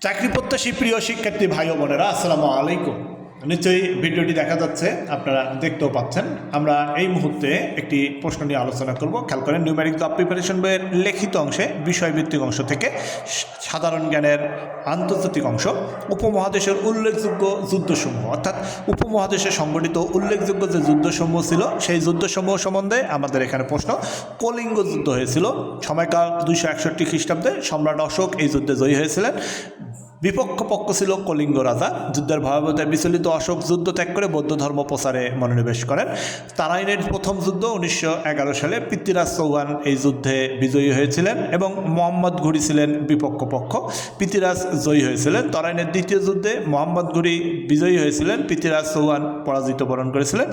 চাকরি প্রত্যাশী প্রিয় শিক্ষার্থী ভাই ও বোনেরা, আসসালামু আলাইকুম। নিশ্চয়ই ভিডিওটি দেখা যাচ্ছে, আপনারা দেখতেও পাচ্ছেন। আমরা এই মুহূর্তে একটি প্রশ্ন নিয়ে আলোচনা করব। খেয়াল করেন, নিউমেরিক জব প্রিপারেশন বইয়ের লিখিত অংশে বিষয়ভিত্তিক অংশ থেকে সাধারণ জ্ঞানের আন্তর্জাতিক অংশ, উপমহাদেশের উল্লেখযোগ্য যুদ্ধসমূহ, অর্থাৎ উপমহাদেশে সংগঠিত উল্লেখযোগ্য যে যুদ্ধসমূহ ছিল সেই যুদ্ধসমূহ সম্বন্ধে আমাদের এখানে প্রশ্ন। কলিঙ্গ যুদ্ধ হয়েছিল সময়কাল 261 খ্রিস্টাব্দে। সম্রাট অশোক এই যুদ্ধে জয়ী হয়েছিলেন। বিপক্ষ পক্ষ ছিল কলিঙ্গ রাজা। যুদ্ধের ভয়াবহতায় বিচলিত অশোক যুদ্ধ ত্যাগ করে বৌদ্ধ ধর্ম প্রচারে মনোনিবেশ করেন। তারাইনের প্রথম যুদ্ধ 1911 সালে পৃথ্বীরাজ চৌহান এই যুদ্ধে বিজয়ী হয়েছিলেন এবং মোহাম্মদ ঘুরি ছিলেন বিপক্ষ পক্ষ। পৃথ্বীরাজ জয়ী হয়েছিলেন। তারাইনের দ্বিতীয় যুদ্ধে মোহাম্মদ ঘুরি বিজয়ী হয়েছিলেন, পৃথ্বীরাজ চৌহান পরাজিত বরণ করেছিলেন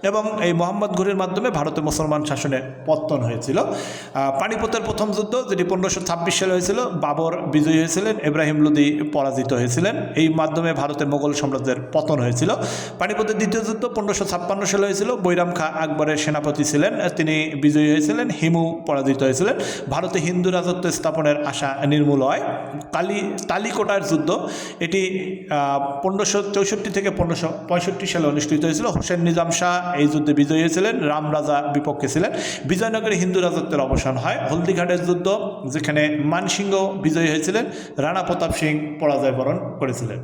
এবং এই মোহাম্মদ ঘুরির মাধ্যমে ভারতে মুসলমান শাসনের পতন হয়েছিল। পানিপথের প্রথম যুদ্ধ, যেটি 1526 সালে হয়েছিল, বাবর বিজয়ী হয়েছিলেন, ইব্রাহিম লোদি পরাজিত হয়েছিলেন। এই মাধ্যমে ভারতে মোগল সাম্রাজ্যের পতন হয়েছিল। পানিপথের দ্বিতীয় যুদ্ধ 1556 সালে হয়েছিল। বৈরাম খাঁ আকবরের সেনাপতি ছিলেন, তিনি বিজয়ী হয়েছিলেন। হিমু পরাজিত হয়েছিলেন। ভারতে হিন্দু রাজত্ব স্থাপনের আশা নির্মূল হয়। তালিকোটার যুদ্ধ, এটি 1564 থেকে 1565 সালে অনুষ্ঠিত হয়েছিল। হোসেন নিজাম শাহ এই যুদ্ধে বিজয়ী হয়েছিলেন, রাম রাজা বিপক্ষে ছিলেন। বিজয়নগরে হিন্দু রাজত্বের অবসান হয়। হলদিঘাটের যুদ্ধ, যেখানে মানসিংহ বিজয়ী হয়েছিলেন, রাণা প্রতাপ সিং পরাজয় বরণ করেছিলেন।